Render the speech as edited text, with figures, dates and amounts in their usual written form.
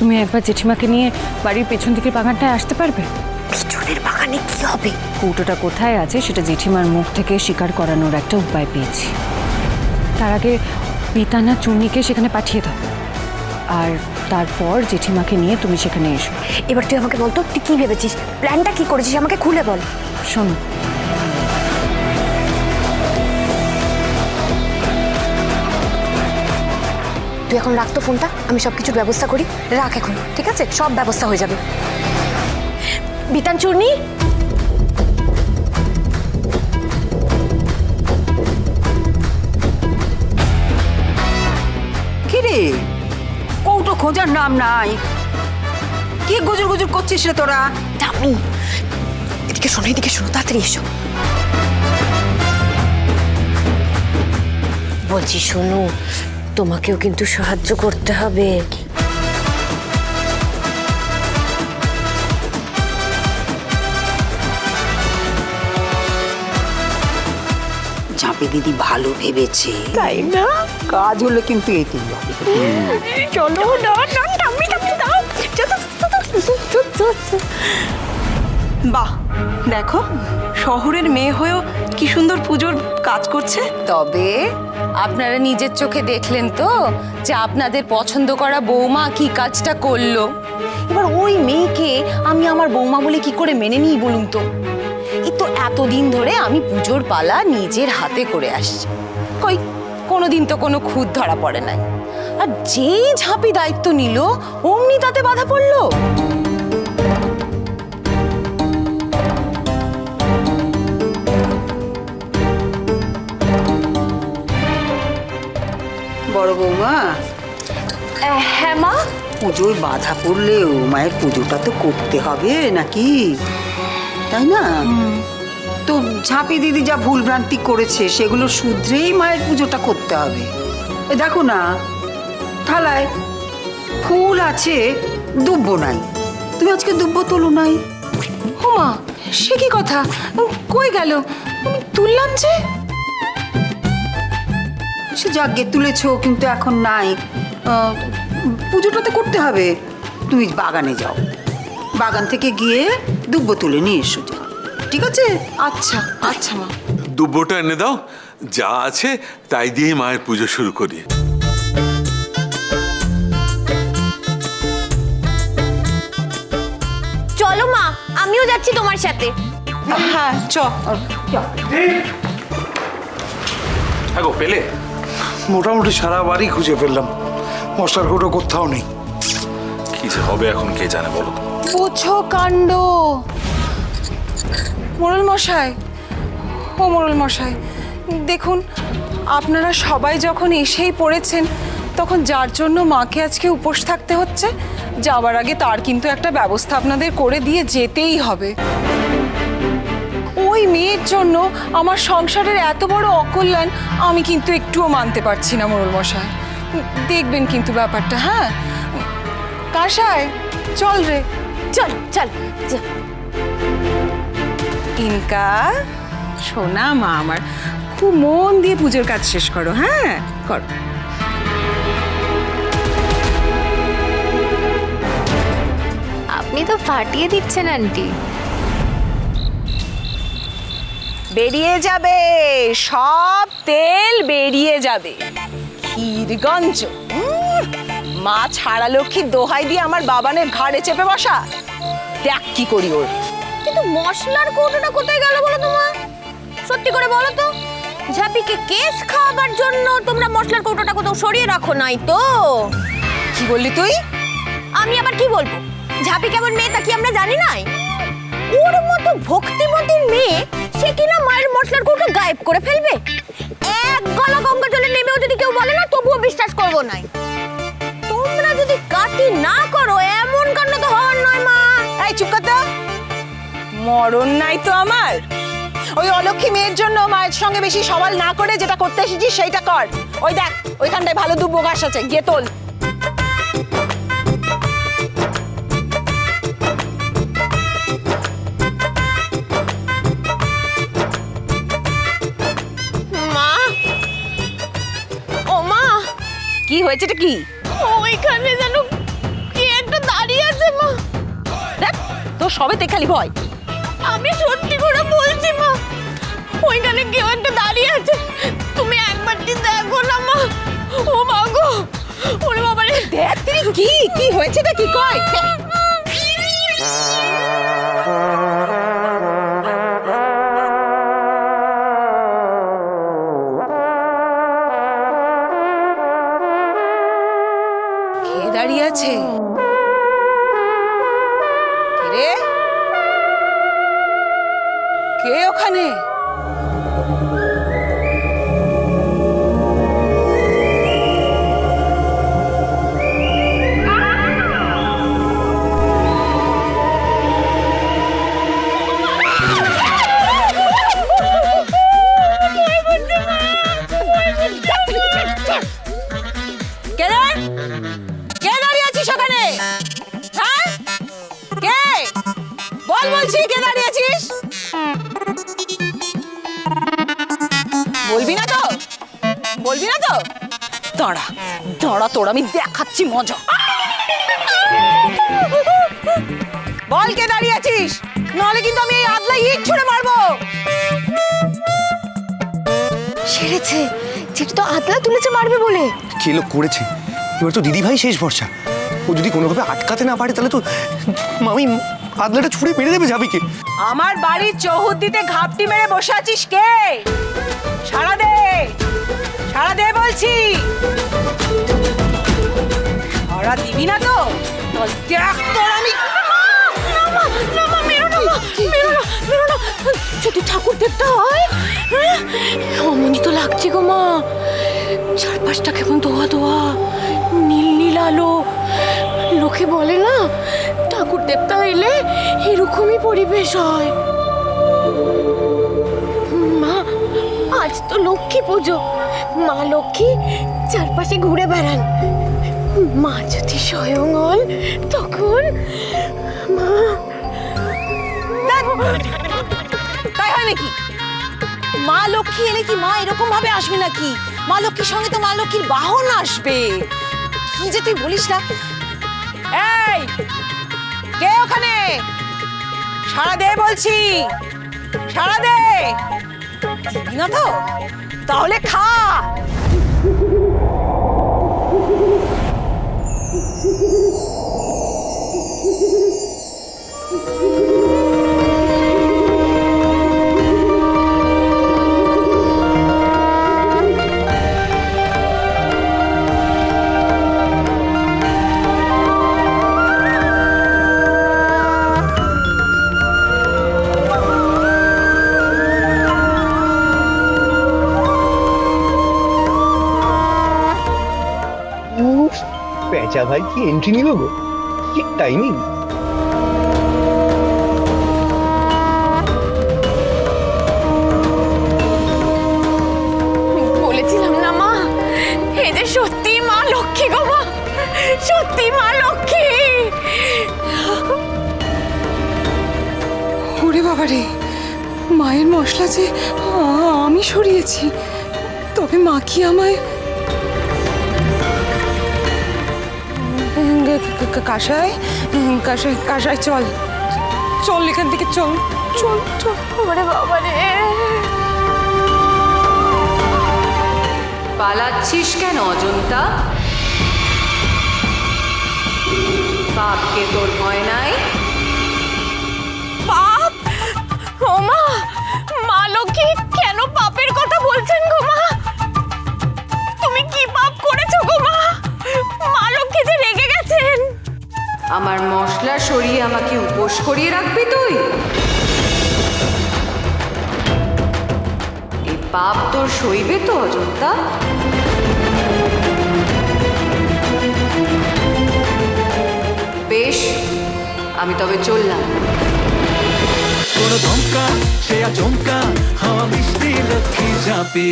তুমি একবার জেঠিমাকে নিয়ে বাড়ির পেছন দিকের বাগানটায় আসতে পারবে? পিছনের বাগানে কি হবে? কৌটোটা কোথায় আছে সেটা জেঠিমার মুখ থেকে স্বীকার করানোর একটা উপায় পেয়েছি। তার আগে পিতানা চুনিকে সেখানে পাঠিয়ে দাও, আর তারপর জেঠিমাকে নিয়ে তুমি সেখানে এসো। এবার তুই আমাকে বলতো, তুই কি ভেবেছিস, প্ল্যানটা কি করেছিস, আমাকে খুলে বল। শোনো, তুই এখন রাখ তো ফোনটা, আমি সব কিছুর ব্যবস্থা করি। রাখ এখন, ঠিক আছে? সব ব্যবস্থা হয়ে যাবে। বিতান চূর্ণি, কিরে কৌটো খোঁজার নাম নাই, কি গুজুর গুজুর করছিস রে তোরা? আমি এদিকে শোনো, এদিকে শোনো, তাড়াতাড়ি এসো। বলছি শোনো, তোমাকেও কিন্তু সাহায্য করতে হবে। ঝাঁপি দিদি ভালো ভেবেছে, তাই না? কাজ হলে কিন্তু এতেই হবে। চলো না না, টামি টামি দাও। বাহ, দেখো শহরের মেয়ে হয়েও কি সুন্দর পুজোর কাজ করছে। তবে আপনারা নিজের চোখে দেখলেন তো যে আপনাদের পছন্দ করা বৌমা কি কাজটা করলো। এবার ওই মেয়েকে আমি আমার বৌমা বলে কি করে মেনে নিই বলুন তো? এই তো এতদিন ধরে আমি পুজোর পালা নিজের হাতে করে আসছি, কই কোনোদিন তো কোনো খুঁত ধরা পড়ে নাই। আর যেই ঝাঁপি দায়িত্ব নিল অমনি তাতে বাধা পড়লো। বড় বৌমা, হ্যাঁ মা। পুজোয় বাধা পড়লেও মায়ের পুজোটা তো করতে হবে নাকি, তাই না? তো ঝাঁপি দিদি যা ভুল ভ্রান্তি করেছে সেগুলো শুধরেই মায়ের পুজোটা করতে হবে। এ দেখো না, থালায় ফুল আছে, দুব্ব নাই। তুমি আজকে দুব্ব তোলো নাই। ওমা, সে কি কথা, কই গেল? আমি তুললাম যে। সে যাকে তুলেছো কিন্তু এখন নাই। পুজোটা তো করতে হবে। তুমি বাগানে যাও, বাগান থেকে গিয়ে দুব্ব তুলে নিয়ে এসো, যাও, ঠিক আছে? আচ্ছা আচ্ছা মা। দুব্বটা এনে দাও, যা আছে তাই দিয়ে মায়ের পুজো শুরু করি। চলো মা, আমিও যাচ্ছি তোমার সাথে। হ্যাঁ চ। হ্যাঁ গো, পেলে? মোটামুটি সারা বাড়ি খুঁজে ফেললাম, মশলার কৌটো কোথাও নেই। কি যে হবে এখন কে জানে, বলো তো। বুঝো কাণ্ড। মোড়ল মশাই, ও মোড়ল মশাই, দেখুন আপনারা সবাই যখন এসেই পড়েছেন তখন যার জন্য মাকে আজকে উপোস থাকতে হচ্ছে, যাওয়ার আগে তার কিন্তু একটা ব্যবস্থা আপনাদের করে দিয়ে যেতেই হবে। ওই মেয়ের জন্য আমার সংসারের এত বড় অকল্যাণ আমি কিন্তু একটুও মানতে পারছি না মোড়ল মশাই। দেখবেন কিন্তু ব্যাপারটা। হ্যাঁ কাশায়, চল রে, চল চল। ইনকা সোনা মা আমার, খুব মন দিয়ে পুজোর কাজ শেষ করো। হ্যাঁ করো। আপনি তো ফাটিয়ে দিচ্ছেন আন্টি। বেরিয়ে যাবে, সব তেল বেরিয়ে যাবে। ক্ষীরগঞ্জ, মা ছাড়া লক্ষ্মী দোহাই দিয়ে আমার বাবানের ঘাড়ে চেপে বসা। দেখ কি করি ওর। কিন্তু মশলার কৌটোটা কোথায় গেল বলো তো মা? সত্যি করে বলো তো, ঝাপিকে কেস খাওয়াবার জন্য তোমরা মশলার কৌটোটা কোথাও সরিয়ে রাখো নাই তো? কি বললি তুই? আমি আবার কি বলবো? ঝাপি কেমন মেয়ে তা কি আমরা জানি নাই? ওর মতো ভক্তিমতীর মেয়ে সে কিনা মায়ের মশলার কৌটো গায়েব করে ফেলবে? এক গলা গঙ্গা জলে নেমেও যদি কেউ বলে না, তবুও বিশ্বাস করবো নাই। তোমরা যদি কাটি না করো, এমন কাণ্ড তো হওয়ার নয় মা। এই চুপ কর তো। মরণ নাই তো আমার। ওই অলক্ষী মেয়ের জন্য মায়ের সঙ্গে বেশি সওয়াল না করে যেটা করতে এসেছিস সেইটা কর। ওই দেখ ওইখানটায় ভালো দুব্বো ঘাস আছে, গিয়ে তোল। মা, ও মা, কি হয়েছে? কি ওইখানে যেন কি একটা সবেতে খালি ভয়। আমি সত্যি করে বলছি মা, ওইখানে কেউ একটা দাঁড়িয়ে আছে, তুমি একবারটি দেখো না মা। ও মা গো, ওরে বাবা রে, দেখ তুই কি হয়েছে না কি কয়। কে দাঁড়িয়ে আছে? কে রে? কে ওখানে? কে রে? কে দাঁড়িয়ে আছিস ওখানে? হ্যাঁ, কে? বল বলছি, কে দাঁড়িয়ে আছিস? বলবি না তো? বলবি না তো? দাঁড়া দাঁড়া, তোর আমি দেখাচ্ছি মজা। বল কে দাঁড়িয়ে আছিস, নাহলে কিন্তু আমি এই আদলা ইট ছুঁড়ে মারবো। সেরেছে, যেটা তো আতলা তুলেছে মারবে বলে। কে লোক করেছে? এবার তো দিদি ভাই শেষ ভরসা। ও যদি কোনোভাবে আটকাতে না পারে তাহলে তো মামি আদলাটা ছুঁড়ে মেরে দেবে ঝাঁপিকে। আমার বাড়ির চৌহদ্দিতে ঘাপটি মেরে বসে আছিস কে? সাড়া দে, সাড়া দে বলছি। সাড়া দিবি না তো? চল দেখ তোর আমি। যদি ঠাকুর দেখতে হয়, অমনি তো লাগছে গো মা। চারপাশটা কেমন ধোয়া ধোয়া, নীল নীল আলো। লোকে বলে না, ঠাকুর দেখতে হইলে এরকমই পরিবেশ হয়। মা, আজ তো লক্ষ্মী পুজো, মা লক্ষ্মী চারপাশে ঘুরে বেড়ান। মা যদি স্বয়ং হন তখন মা। তাই হয় নাকি? মা লক্ষ্মী এলে কি মা এরকম ভাবে আসবে নাকি? মা লক্ষ্মীর সঙ্গে তো মা লক্ষ্মীর বাহন আসবে। কি যে তুই বলিস না। এই কে ওখানে? সাড়া দে বলছি, সাড়া দে। দিবি না তো? তাহলে খা। পেঁচা ভাই কি এন্ট্রি নিল গো, কি টাইমিং। বলেছিলাম না মা, এই যে সত্যি মা লক্ষ্মী গো মা, সত্যি মা লক্ষ্মী। ওরে বাবা রে, মায়ের মশলা যে আমি সরিয়েছি, তবে মা কি আমায় কাঁসায় কাঁসায় কাঁসায় চল চল এখান থেকে, চল চল চল। ওরে বাবা রে, পালাচ্ছিস কেন অজন্তা? পাপকে তোর ভয় নাই? পাপ? ও মা, মা লক্ষ্মী কেন পাপের কথা বলছেন গো মা? তুমি কি পাপ করেছো গো মা? মা লক্ষ্মী যে রেগে গেছেন। আমার মশলা সরিয়ে আমাকে উপোস করিয়ে রাখবি তুই? এই পাপ তোর সইবে তো অজন্তা? বেশ, আমি তবে চললাম। কোনো ধমকা সে আচমকা হাওয়া মিষ্টি লক্ষ্মী চাপি।